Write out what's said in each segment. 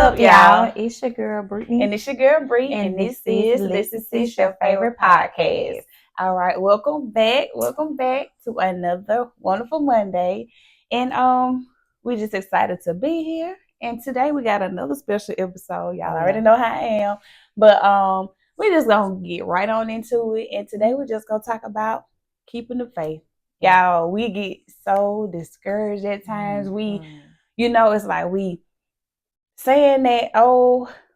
up, y'all? It's your girl, Brittany. And it's your girl, Bree. And this is your favorite podcast. All right, welcome back. Welcome back to another wonderful Monday. And we're just excited to be here. And today we got another special episode. Y'all already know how I am. But we're just gonna get right on into it. And today we're just gonna talk about keeping the faith. Y'all, we get so discouraged at times. It's like we saying that,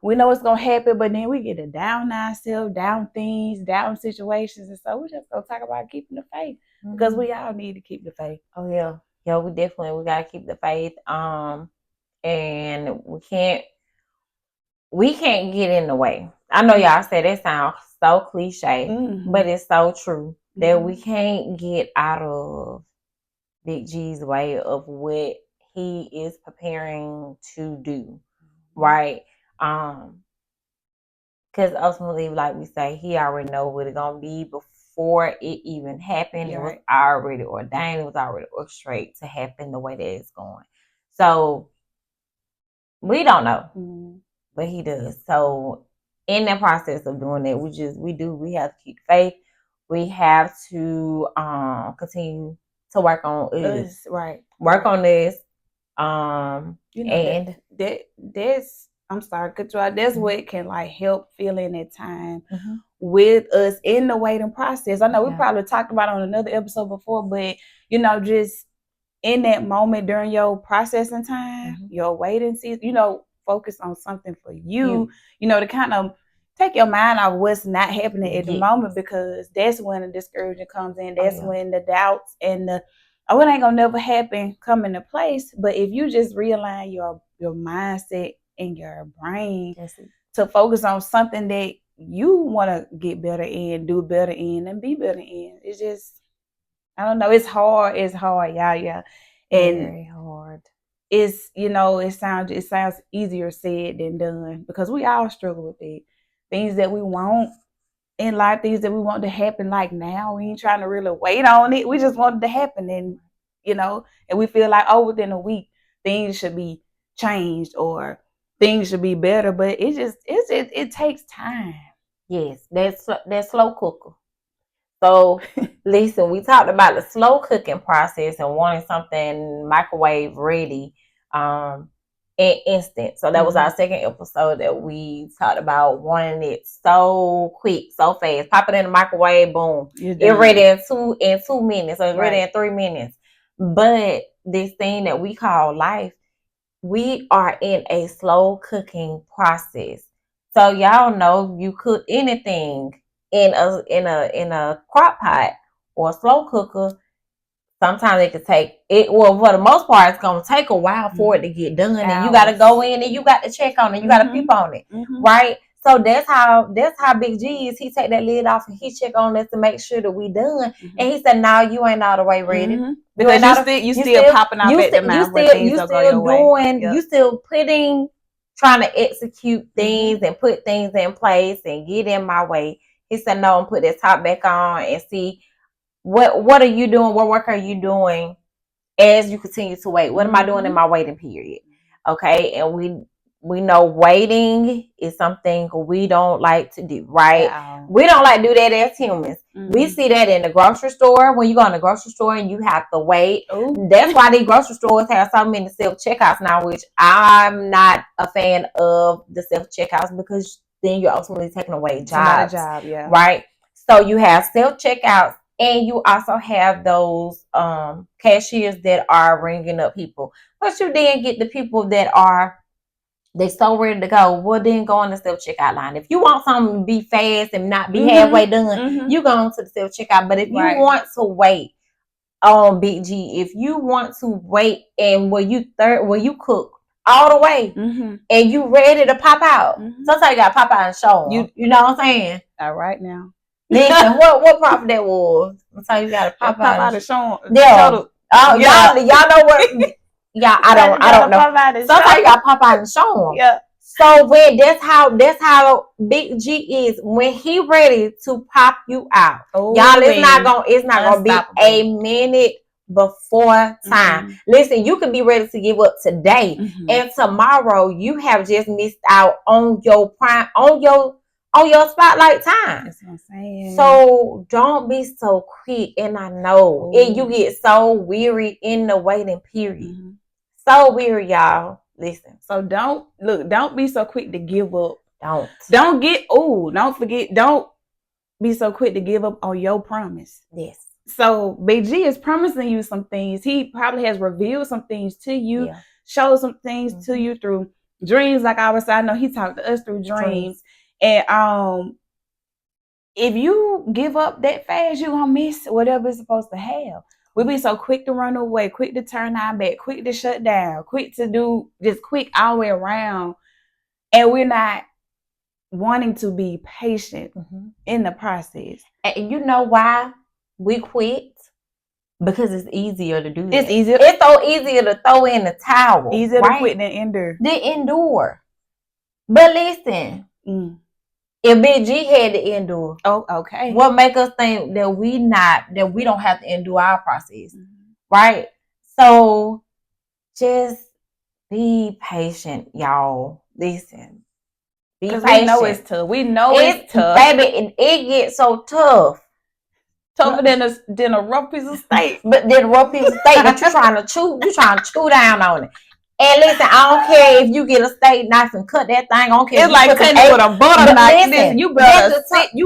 we know it's gonna happen, but then we get to down ourselves, down things, down situations, and so we're just gonna talk about keeping the faith because we all need to keep the faith. Oh yeah, we gotta keep the faith. And we can't get in the way. I know y'all say that sounds so cliche, but it's so true that we can't get out of Big G's way of what he is preparing to do. Right. Because ultimately, like we say, he already know what it's gonna be before it even happened. It was already ordained, it was already orchestrated to happen the way that it's going. So we don't know, but he does. So in the process of doing that, we have to keep faith. We have to continue to work on this. Right. Work on this. And that's I'm sorry, that's what can like help feeling at time with us in the waiting process. I know we probably talked about it on another episode before, but just in that moment during your processing time, your waiting season, focus on something for you, to kind of take your mind off what's not happening at the moment, because that's when the discouragement comes in. That's when the doubts and the it ain't gonna never happen come into place. But if you just realign your mindset and your brain to focus on something that you want to get better in, do better in, and be better in, it's just, I don't know, it's hard, yeah. And very hard. It's, it sounds easier said than done, because we all struggle with it. Things that we want in life, things that we want to happen like now. We ain't trying to really wait on it. We just want it to happen. And, and we feel like, within a week, things should be changed or things should be better. But it takes time. Yes, that's slow cooker. So, listen, we talked about the slow cooking process and wanting something microwave ready in instant. So that was our second episode that we talked about wanting it so quick, so fast. Pop it in the microwave, boom. It's ready in 2 minutes. So it's ready in 3 minutes. But this thing that we call life, we are in a slow cooking process. So y'all know you cook anything in a crock pot or a slow cooker. Sometimes it could take it. Well, for the most part, it's gonna take a while for it to get done, and you got to go in and you got to check on it. You got to peep on it, right? So that's how Big G is. He take that lid off and he check on us to make sure that we done. And he said, "No, you ain't all the way ready because you still popping up at the mouth. You still trying to execute things and put things in place and get in my way." He said, "No, and put that top back on and see." What are you doing? What work are you doing as you continue to wait? What am I doing in my waiting period? Okay, and we know waiting is something we don't like to do, right? Yeah. We don't like to do that as humans. We see that in the grocery store. When you go in the grocery store and you have to wait. That's why these grocery stores have so many self-checkouts now, which I'm not a fan of the self-checkouts, because then you're ultimately taking away jobs. Right? So you have self-checkouts. And you also have those cashiers that are ringing up people. But you then get the people that they so ready to go. Well, then go on the self-checkout line. If you want something to be fast and not be halfway done, you go on to the self-checkout. But if you want to wait on Big G, if you want to wait and where you cook all the way and you ready to pop out, sometimes you got to pop out and show them. You know what I'm saying? All right now. Listen, what profit that was? So you gotta pop out and show them. Yeah. Y'all know what? Yeah, I don't know. Sometimes you gotta pop out and show them. Yeah. So when that's how Big G is when he ready to pop you out. Y'all, it's not gonna be a minute before time. Listen, you could be ready to give up today, and tomorrow you have just missed out on your prime, on your spotlight time. That's what I'm saying. So don't be so quick. And I know you get so weary in the waiting period. So weary, y'all. Listen. So don't be so quick to give up. Don't be so quick to give up on your promise. Yes. So Big G is promising you some things. He probably has revealed some things to you, showed some things to you through dreams. Like I was saying, I know he talked to us through dreams. And if you give up that fast, you're gonna miss whatever it's supposed to have. We be so quick to run away, quick to turn our back, quick to shut down, quick to do just quick all the way around. And we're not wanting to be patient in the process. And you know why we quit? Because it's easier to do that. It's easier. It's so easier to throw in the towel. Easier to quit than endure. But listen, if Big G had to endure, okay, what make us think that we don't have to endure our process, right? So just be patient, y'all. Listen, be patient. We know it's tough. It's tough, baby. It gets so tough, tougher than a rough piece of steak. But then a rough piece of steak that you're trying to chew down on it. And listen, I don't care if you get a steak knife and cut that thing. I don't care. It's like cutting it with a butter knife. Listen, you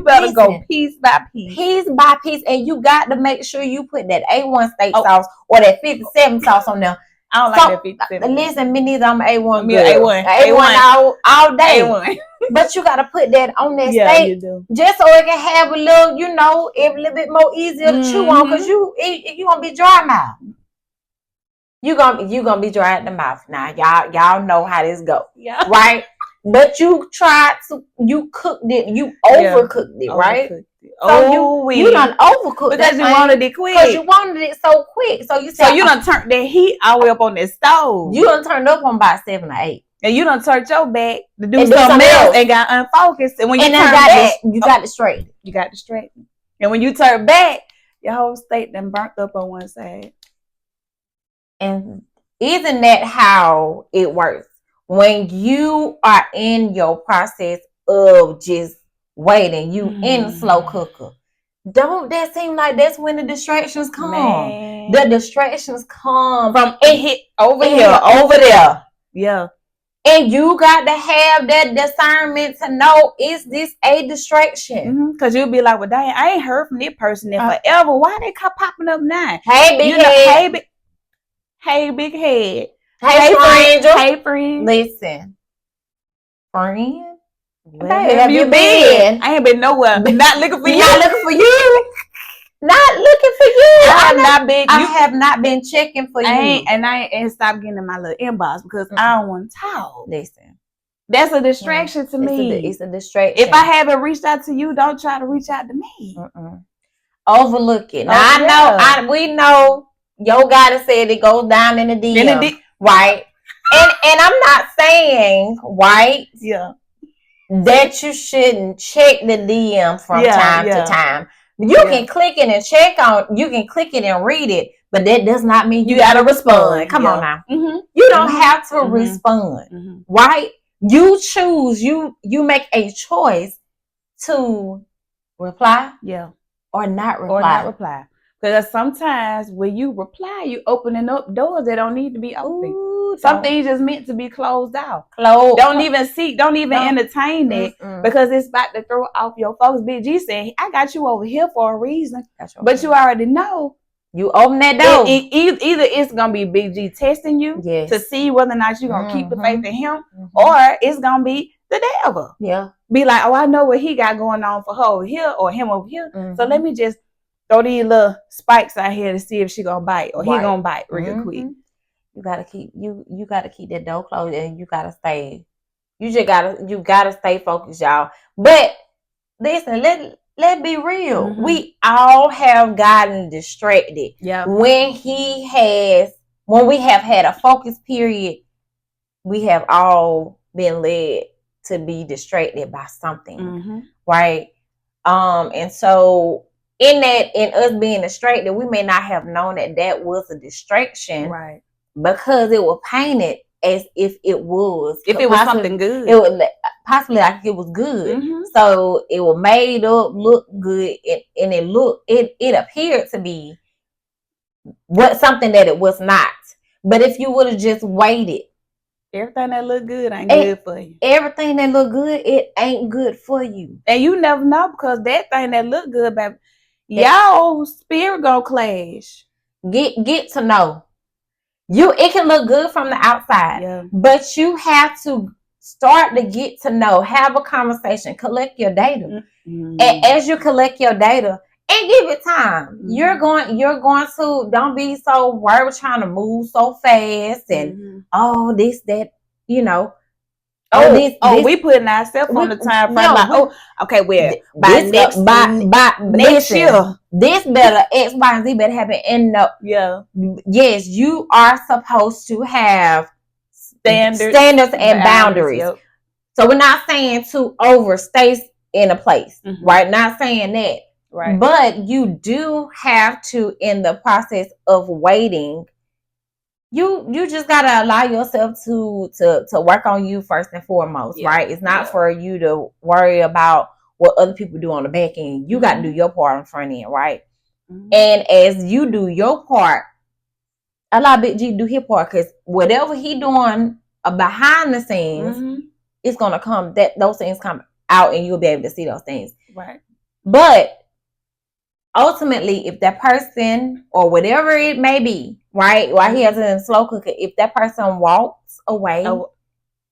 better go piece by piece. Piece by piece. And you got to make sure you put that A1 steak sauce or that 57 sauce on there. I don't like that 57. Listen, me neither. I'm A1. A1 all day. A1. But you got to put that on that steak. You do. Just so it can have a little, a little bit more easier to chew on, because you going to be dry mouth. You gonna be dry at the mouth now. Y'all know how this go, right? But you cooked it, you overcooked it, right? So you done overcooked because you wanted it quick. Because you wanted it so quick. So you done turned that heat all the way up on the stove. You done turned up on about 7 or 8. And you done turned your back to do something else and got unfocused. And when you turn back, you got distracted. You got distracted. And when you turn back, your whole steak done burnt up on one side. And isn't that how it works? When you are in your process of just waiting, you in the slow cooker. Don't that seem like that's when the distractions come? Man. The distractions come from it hit over here, over there. Yeah. And you got to have that discernment to know, is this a distraction? Because you'll be like, well, dang, I ain't heard from this person in forever. Why they keep popping up now? Hey, big head. Hey, big head. Hey, friend. Hey, friend. Listen, friend. Where have you been? I ain't been nowhere. Not looking for you. Not looking for you. Not looking for you. I have not been checking for you. I ain't stopped getting in my little inbox because I don't want to talk. Listen. That's a distraction to me. It's a distraction. If I haven't reached out to you, don't try to reach out to me. Overlook it. Now, we know your guy said it goes down in the DM. Right? And I'm not saying, right? Yeah. That you shouldn't check the DM from time to time. You can click it and you can click it and read it, but that does not mean you got to respond. Come on now. You don't have to respond, right? You choose, you make a choice to reply or not reply. Because sometimes when you reply, you opening up doors that don't need to be open. Some things just meant to be closed out. Don't even entertain it because it's about to throw off your focus. Big G said, I got you over here for a reason. But you already know. You open that door. Either it's going to be Big G testing you to see whether or not you're going to keep the faith in him, or it's going to be the devil. Yeah. Be like, oh, I know what he got going on for her over here or him over here. So let me just throw these little spikes out here to see if she going to bite or he going to bite real quick. You gotta keep that door closed, and you gotta stay. You gotta stay focused, y'all. But listen, let's be real. We all have gotten distracted. Yeah. When we have had a focus period, we have all been led to be distracted by something, right? And so in us being straight, that we may not have known that was a distraction, right? Because it was painted as if it was. If it was something good, it was possibly like it was good. Mm-hmm. So it was made up look good, and it appeared to be something that it was not. But if you would have just waited, everything that look good ain't good for you. Everything that look good, it ain't good for you. And you never know, because that thing that look good, baby, y'all spirit gonna clash. Get to know. It can look good from the outside, but you have to start to get to know, have a conversation, collect your data. Mm-hmm. And as you collect your data and give it time, mm-hmm. you're going to, don't be so worried trying to move so fast and mm-hmm. This, that, you know. This, we putting ourselves on the time frame. By next year, this better X, Y, and Z better happen. Yes, you are supposed to have standards and boundaries. Yep. So we're not saying to overstay in a place, mm-hmm. right? Not saying that, right? But you do have to, in the process of waiting. You just gotta allow yourself to work on you first and foremost, right? It's not for you to worry about what other people do on the back end. You mm-hmm. got to do your part on the front end, right? Mm-hmm. And as you do your part, allow Big G to do his part, because whatever he doing behind the scenes, mm-hmm. it's gonna come. Those things come out, and you'll be able to see those things, right? But ultimately, if that person or whatever it may be, right, while he has it in slow cooker, if that person walks away,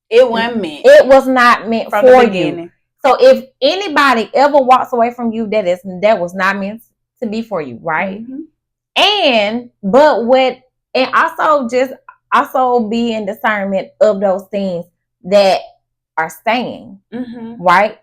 it wasn't meant. It was not meant for you. So if anybody ever walks away from you, that was not meant to be for you, right? Mm-hmm. And also be in discernment of those things that are staying, mm-hmm. right?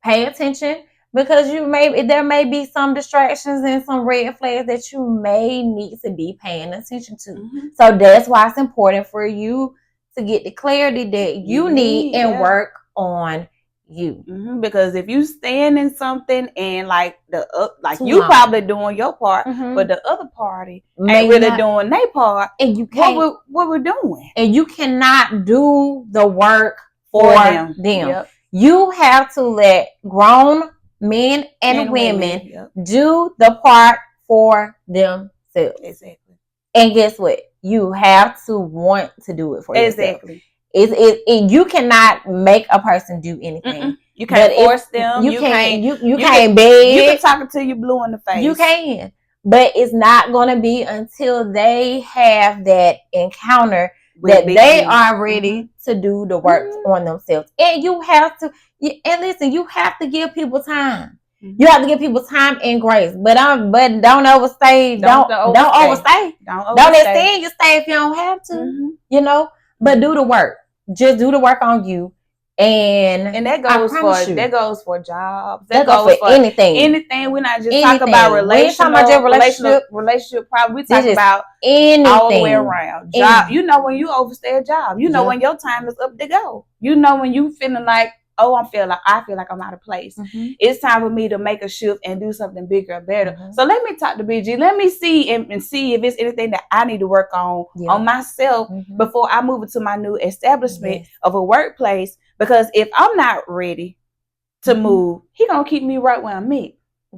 Pay attention. Because there may be some distractions and some red flags that you may need to be paying attention to. Mm-hmm. So that's why it's important for you to get the clarity that you need and work on you. Mm-hmm. Because if you stand in something and you probably doing your part, mm-hmm. but the other party ain't really doing their part, and you can't, what we're doing, and you cannot do the work for them. Yep. You have to let grown men and women do the part for themselves. Exactly. And guess what? You have to want to do it for yourself. Exactly. You cannot make a person do anything. Mm-mm. You can't force them. You can't beg. You can talk until you blue in the face. You can. But it's not going to be until they have that encounter that they are ready mm-hmm. to do the work mm-hmm. on themselves. And you have to, and listen, you have to give people time. Mm-hmm. You have to give people time and grace. But don't overstay. Don't overstay. Don't extend your stay if you don't have to. Mm-hmm. You know, but do the work. Just do the work on you. And that goes for jobs. That goes for anything. Anything. We're not just talking about relationship problem. We talk about anything all the way around. Job. You know when you overstay a job. You know when your time is up to go. You know when you feeling like, I feel like I'm out of place. Mm-hmm. It's time for me to make a shift and do something bigger and better. Mm-hmm. So let me talk to BG. Let me see and see if it's anything that I need to work on myself mm-hmm. before I move into my new establishment of a workplace. Because if I'm not ready to mm-hmm. move, he gonna keep me right where I'm at.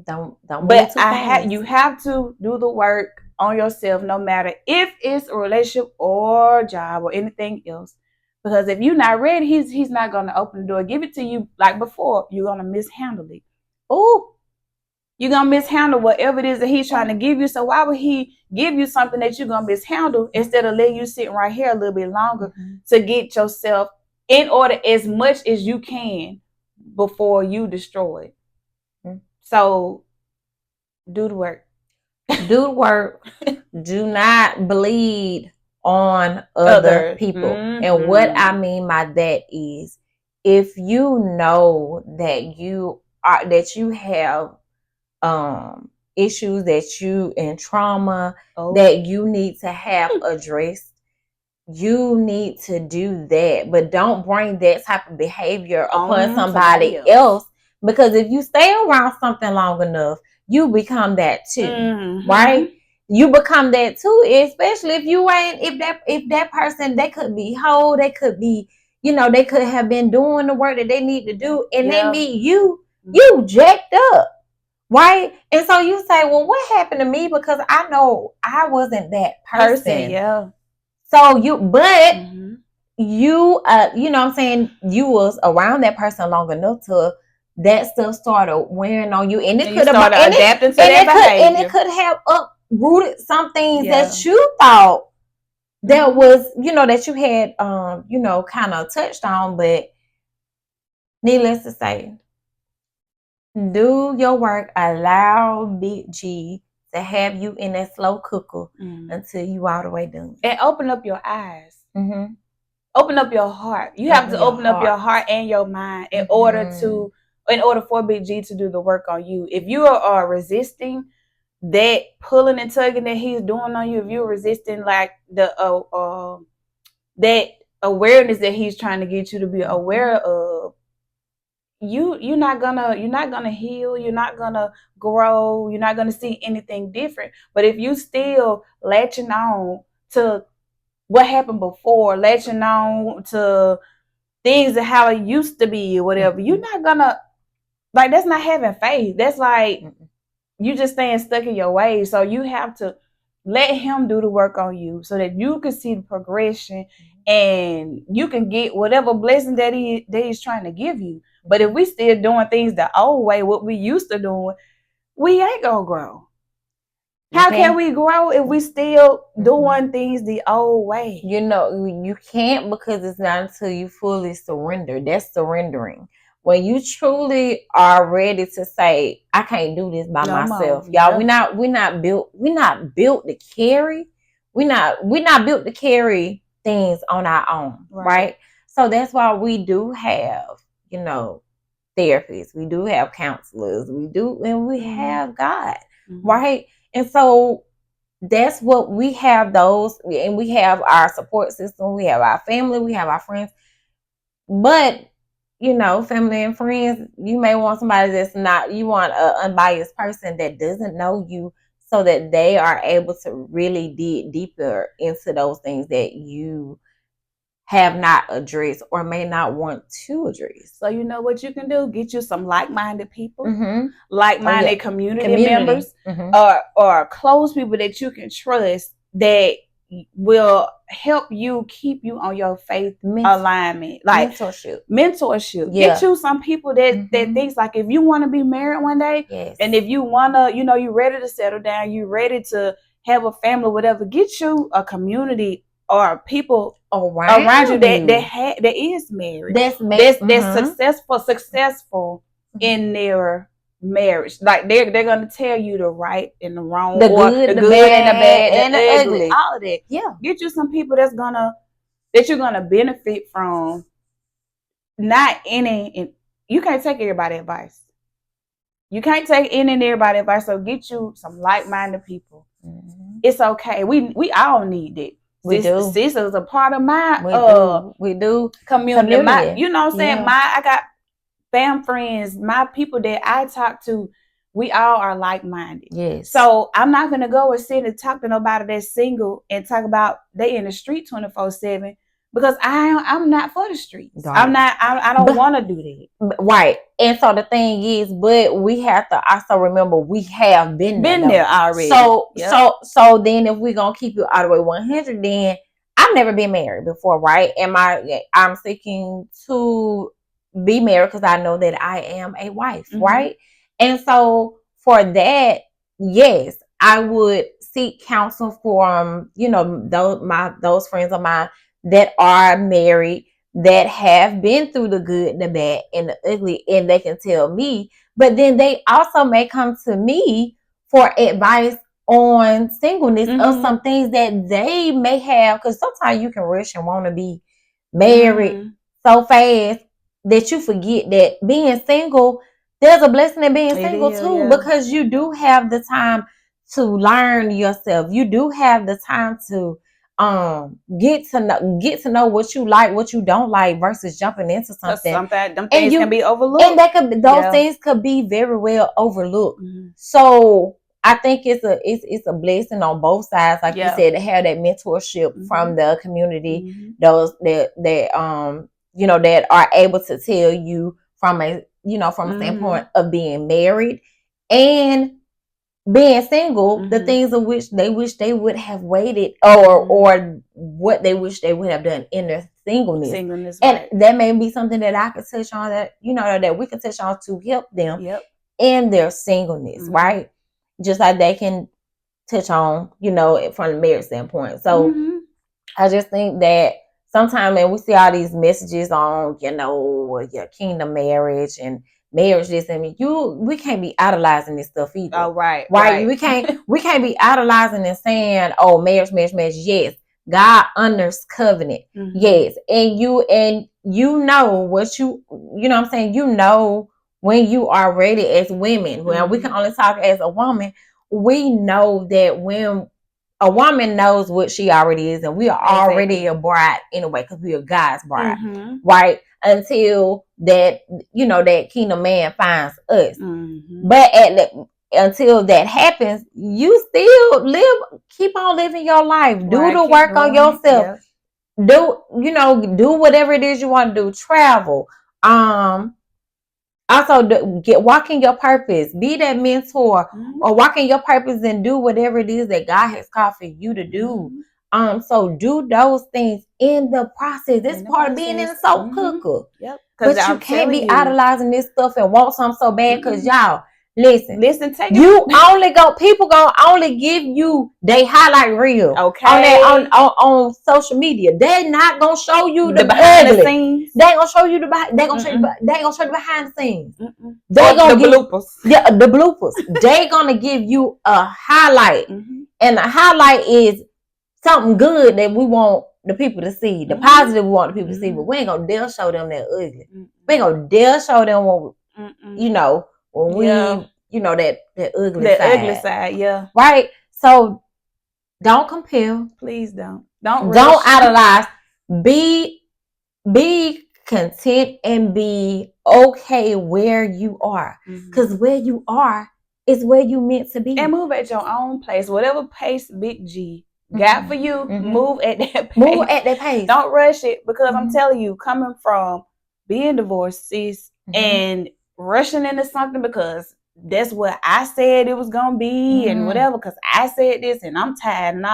Don't. But you have to do the work on yourself, no matter if it's a relationship or job or anything else. Because if you're not ready, he's not gonna open the door, give it to you like before. You're gonna mishandle it. Oh, you're gonna mishandle whatever it is that he's trying to give you. So why would he give you something that you're gonna mishandle instead of letting you sit right here a little bit longer mm-hmm. to get yourself in order as much as you can before you destroy it. Mm-hmm. So do the work. Do the work. Do not bleed on other people. Mm-hmm. And what I mean by that is, if you know that you have issues and trauma that you need to have addressed, you need to do that. But don't bring that type of behavior upon somebody else. Because if you stay around something long enough, you become that too, Mm-hmm. right? You become that too, especially if you ain't, if that person, they could be whole, they could be, they could have been doing the work that they need to do, and they meet you jacked up, right? And so you say, well, what happened to me? Because I know I wasn't that person. Yeah. So but you, you know what I'm saying, you was around that person long enough to that stuff started wearing on you, and it could have adapting to that behavior, and it could have uprooted some things that you thought that was, that you had, kind of touched on. But needless to say, do your work. Allow Big G to have you in that slow cooker until you all the way done, and open up your eyes. Open up your heart. You have to open up your heart and your mind in order for Big G to do the work on you. If you are resisting that pulling and tugging that he's doing on you, if you're resisting like the that awareness that he's trying to get you to be aware of, you're not gonna heal, you're not gonna grow, you're not gonna see anything different. But if you still latching on to what happened before, latching on to things and how it used to be or whatever, you're not gonna, like, that's not having faith. That's like you just staying stuck in your ways. So you have to let him do the work on you so that you can see the progression and you can get whatever blessing that he's trying to give you. But if we still doing things the old way, what we used to doing, we ain't gonna grow. How can we grow if we still doing things the old way? You can't, because it's not until you fully surrender. That's surrendering. When you truly are ready to say, I can't do this by myself. Y'all, we're not built to carry. We're not built to carry things on our own, right? So that's why we do have, therapists. We do have counselors. We have God, right? And so that's what we have, those, and we have our support system, we have our family, we have our friends. But family and friends, you may want somebody that's not, you want an unbiased person that doesn't know you, so that they are able to really dig deeper into those things that you have not addressed or may not want to address. So you know what you can do? Get you some like-minded people, like-minded community members, or close people that you can trust that will help you, keep you on your faith alignment, like mentorship. Get you some people that thinks like, if you want to be married one day, and if you want to, you ready to settle down, you ready to have a family, whatever, get you a community or people around you that is married, that's successful in their marriage. Like they're gonna tell you the right and the wrong, the good and the bad and the ugly, all of that. Get you some people that you're gonna benefit from. Not any, you can't take everybody's advice. You can't take any and everybody's advice. So get you some like-minded people. It's okay. We all need it. Sis is a part of my we do community. My, you know what I'm saying? I got fam friends, my people that I talk to, we all are like-minded. Yes. So I'm not gonna go and sit and talk to nobody that's single and talk about they in the street 24/7, because I'm not for the streets. Right. I don't want to do that. Right. And so the thing is, but we have to also remember we have been there already. So then if we're gonna keep you all the way 100, then I've never been married before, right? I'm seeking to be married because I know that I am a wife, right? And so for that, yes, I would seek counsel from those friends of mine that are married, that have been through the good, the bad, and the ugly, and they can tell me. But then they also may come to me for advice on singleness of some things that they may have, because sometimes you can rush and want to be married so fast that you forget that being single, there's a blessing in being single too, because you do have the time to learn yourself. You do have the time to get to know what you like, what you don't like, versus jumping into something. Them things can be overlooked, and those things could be very well overlooked. So I think it's a blessing on both sides, like you said, to have that mentorship from the community, those that that are able to tell you from a standpoint of being married and being single, the things of which they wish they would have waited, or what they wish they would have done in their singleness. And right. That may be something that I could touch on, that that we can touch on to help them in their singleness, right? Just like they can touch on, from the marriage standpoint. So I just think that sometimes, man, we see all these messages on, your kingdom marriage and marriage this, and we can't be idolizing this stuff either. Oh, right. We can't be idolizing and saying, oh, marriage. Yes, God honors covenant. Yes, and you know what I'm saying. When you are ready as women. Well, we can only talk as a woman. We know that when a woman knows what she already is, and we are already a bride anyway, because we are God's bride, right? Until that, that kingdom man finds us. But until that happens, you still keep on living your life. Do the work on yourself. Do whatever it is you want to do. Travel. Also, walk in your purpose. Be that mentor, or walk in your purpose and do whatever it is that God has called for you to do. So do those things in the process. It's part of being in a soul cooker. Yep. But you can't be idolizing this stuff and want something so bad, because y'all, listen, take people gonna only give you they highlight reel. Okay. On social media. They're not gonna show you the behind the scenes. They ain't gonna show you they ain't gonna show you the behind the scenes. They gonna the bloopers. Yeah, the bloopers. They gonna give you a highlight. And the highlight is something good that we want the people to see. The positive we want the people to see, but we ain't gonna dare show them that ugly. We ain't gonna dare show them what when we, that ugly side, yeah. Right? So don't compare. Please don't. Don't idolize. Be content and be okay where you are. Because where you are is where you meant to be. And move at your own pace. Whatever pace Big G got for you, move at that pace. Move at that pace. Don't rush it, because I'm telling you, coming from being divorced, sis, and rushing into something because that's what I said it was gonna be, and whatever, because I said this and I'm tired, and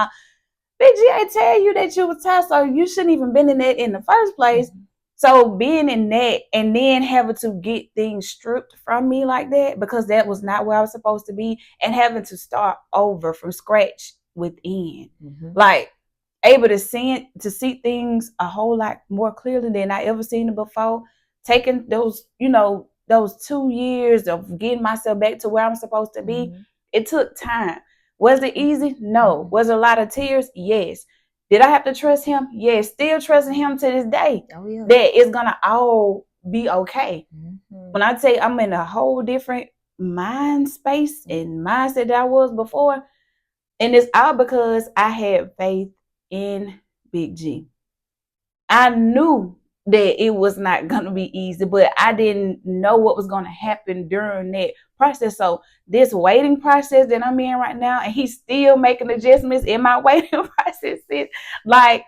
Big G ain't tell you that you was tired, so you shouldn't even been in that in the first place. So being in that and then having to get things stripped from me like that, because that was not where I was supposed to be, and having to start over from scratch within, like able to see things a whole lot more clearly than I ever seen it before. Taking those 2 years of getting myself back to where I'm supposed to be, it took time. Was it easy? No. Was it a lot of tears? Yes. Did I have to trust him? Yes. Still trusting him to this day. Oh, yeah. That it's gonna all be okay. When I tell you I'm in a whole different mind space and mindset that I was before, and it's all because I had faith in Big G. I knew that it was not going to be easy, but I didn't know what was going to happen during that process. So this waiting process that I'm in right now, and he's still making adjustments in my waiting process, like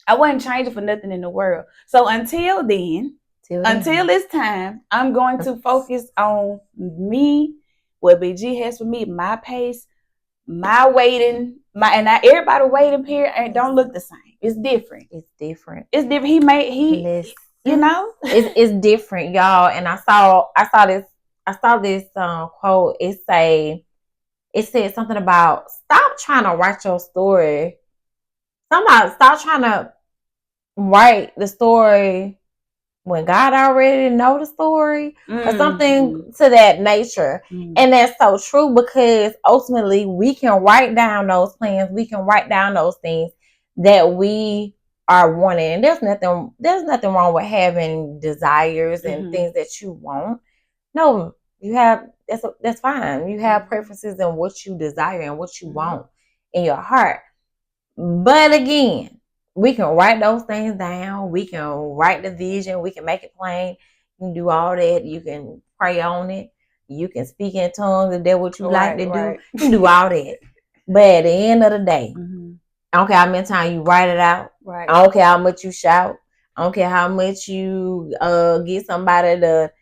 I wasn't changing for nothing in the world. So until this time, I'm going to focus on me, what Big G has for me, my pace, my waiting, everybody waiting period and don't look the same. It's different. It's different. It's different, y'all. And I saw this quote. It said something about stop trying to write your story. Stop trying to write the story when God already know the story, or something to that nature. And that's so true, because ultimately we can write down those plans. We can write down those things that we are wanting. And there's nothing wrong with having desires and things that you want. No, you have, that's fine. You have preferences in what you desire and what you want in your heart. But again, we can write those things down. We can write the vision. We can make it plain. You can do all that. You can pray on it. You can speak in tongues if that's what you like to do. You can do all that. But at the end of the day, I don't care how many times you write it out. Right. I don't care how much you shout. I don't care how much you get somebody to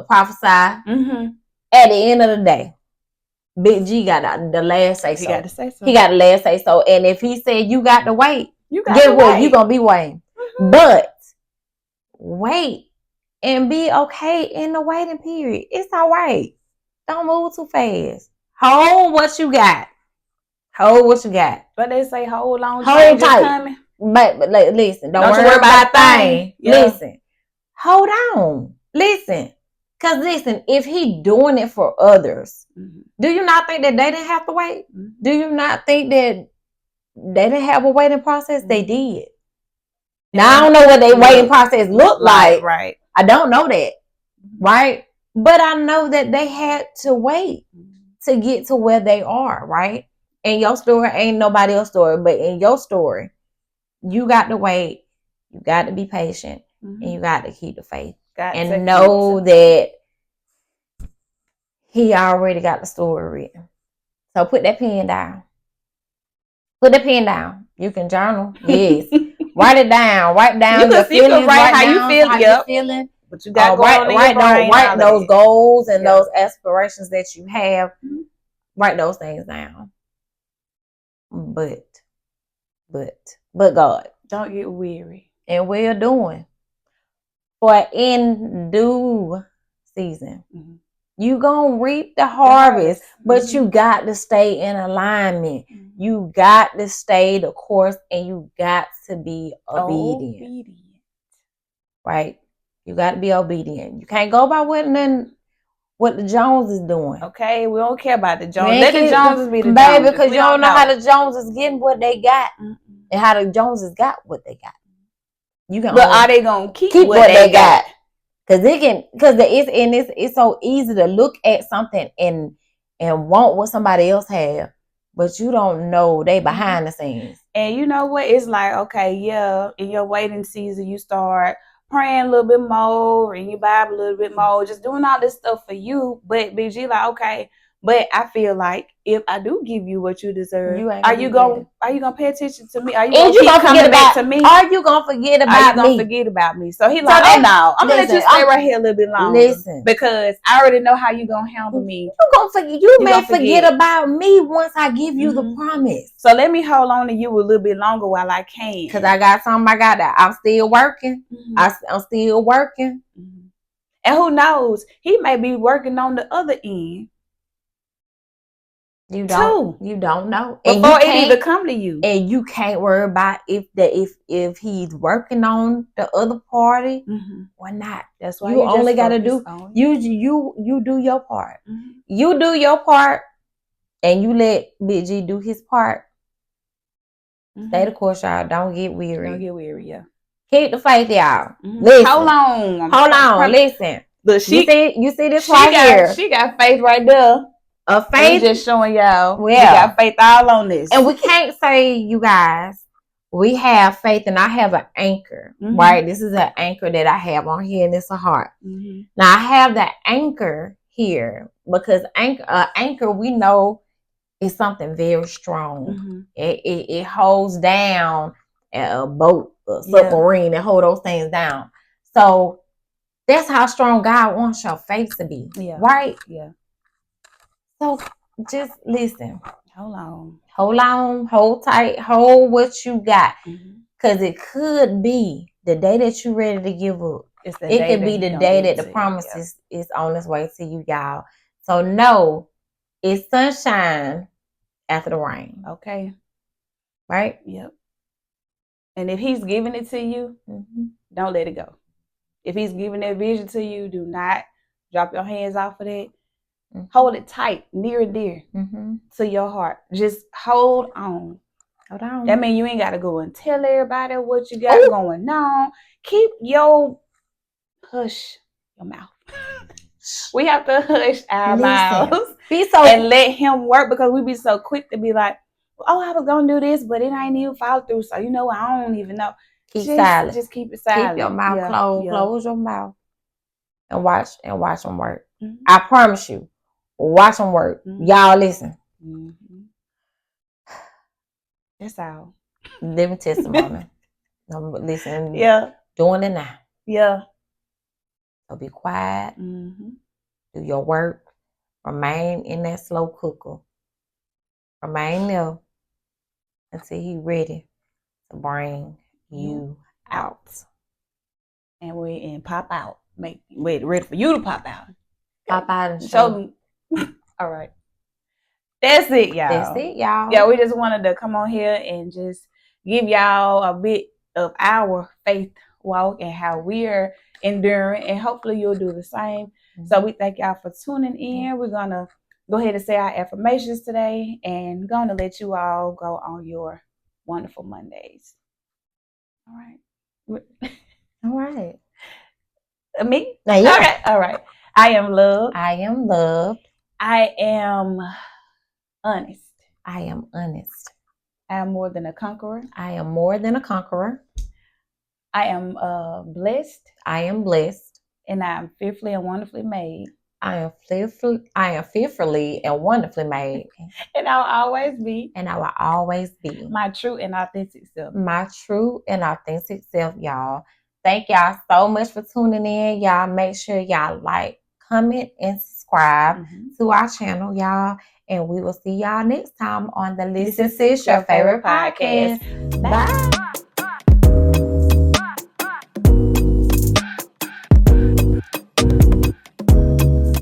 prophesy. At the end of the day, Big G got the last say so. He got to say so. He got the last say so. And if he said you got to wait, guess what? You gonna be waiting. But wait and be okay in the waiting period. It's all right. Don't move too fast. Hold what you got. Hold what you got. But they say hold on. Hold tight. But listen, don't worry about a thing. Yeah. Listen. Hold on. Listen. Because listen, if he doing it for others, do you not think that they didn't have to wait? Do you not think that they didn't have a waiting process? They did. Now, I don't know what their waiting process looked like. Right. I don't know that. Right? But I know that they had to wait to get to where they are, right? And your story ain't nobody else's story, but in your story, you got to wait. You got to be patient. And you got to keep the faith. And know that he already got the story written. So put that pen down. Put the pen down. You can journal. Yes. Write it down. Write down your feelings. You can write how you feel. How you feeling. But you got write those goals and those aspirations that you have. Write those things down. But God. Don't get weary. And we're doing. For in due season, you gonna reap the harvest, but you got to stay in alignment. You got to stay the course, and you got to be obedient. Right? You got to be obedient. You can't go by what the Jones is doing. Okay, we don't care about the Jones. Let the Joneses be the Joneses. Baby, because you don't know how the Joneses getting what they got, and how the Joneses got what they got. But are they gonna keep what they got? Because it's so easy to look at something and want what somebody else have, but you don't know they behind the scenes. And you know what? It's like, okay, yeah, in your waiting season, you start praying a little bit more, reading your Bible a little bit more, just doing all this stuff for you. But Big G, like, okay, but I feel like if I do give you what you deserve, are you gonna pay attention to me? Are you gonna keep coming back to me? Are you gonna forget about me? So he's like, oh no, I'm gonna let you stay right here a little bit longer. Listen, because I already know how you gonna handle me. You gonna forget? You may forget about me once I give you the promise. So let me hold on to you a little bit longer while I can. Because I got something I got that I'm still working. I'm still working. And who knows? He may be working on the other end. You don't know before it even come to you, and you can't worry about if he's working on the other party or not. That's why you only got to do you do your part. You do your part, and you let Big G do his part. Stay the course, y'all. Don't get weary. Yeah. Keep the faith, y'all. Listen. Hold on. Listen. Look, you see this right here. She got faith right there. A faith, just showing y'all. We got faith all on this, and we can't say, you guys, we have faith, and I have an anchor, right? This is an anchor that I have on here, and it's a heart. Now I have that anchor here because anchor we know is something very strong. It holds down a boat, a submarine, and hold those things down. So that's how strong God wants your faith to be, right? Yeah. So just listen. Hold on, hold tight, hold what you got. Because it could be the day that you're ready to give up. It could be the day that the promise is on its way to you, y'all. So no, it's sunshine after the rain. Okay. Right? Yep. And if he's giving it to you, don't let it go. If he's giving that vision to you, do not drop your hands off of that. Hold it tight, near and dear to your heart. Just hold on. That means you ain't got to go and tell everybody what you got going on. Keep hush your mouth. We have to hush our mouths and let him work, because we be so quick to be like, oh, I was gonna do this, but it ain't even follow through. So you know, I don't even know. Keep silent. Just keep it silent. Keep your mouth closed. Yeah. Close your mouth and watch them work. Mhm. I promise you, watch them work. Mhm. Y'all listen. That's all. Living testimony. Listen. Yeah. Doing it now. Yeah. So be quiet. Mm-hmm. Do your work. Remain in that slow cooker. Remain there until he ready to bring you out. And pop out. Ready for you to pop out. Pop out and show them. All right. That's it, y'all. That's it, y'all. Yeah, we just wanted to come on here and just give y'all a bit of our faith walk and how we're enduring, and hopefully you'll do the same. Mm-hmm. So we thank y'all for tuning in. We're gonna go ahead and say our affirmations today, and gonna let you all go on your wonderful Mondays. All right. All right. Me? Now, yeah. Okay. All right. I am loved. I am loved. I am honest. I am honest. I am more than a conqueror. I am more than a conqueror. I am blessed. I am blessed. And I am fearfully and wonderfully made. I am fearfully and wonderfully made. And I will always be. And I will always be. My true and authentic self. My true and authentic self, y'all. Thank y'all so much for tuning in. Y'all make sure y'all like, comment, and subscribe to our channel, y'all. And we will see y'all next time on the Listen Sis, Your Favorite Podcast. Bye.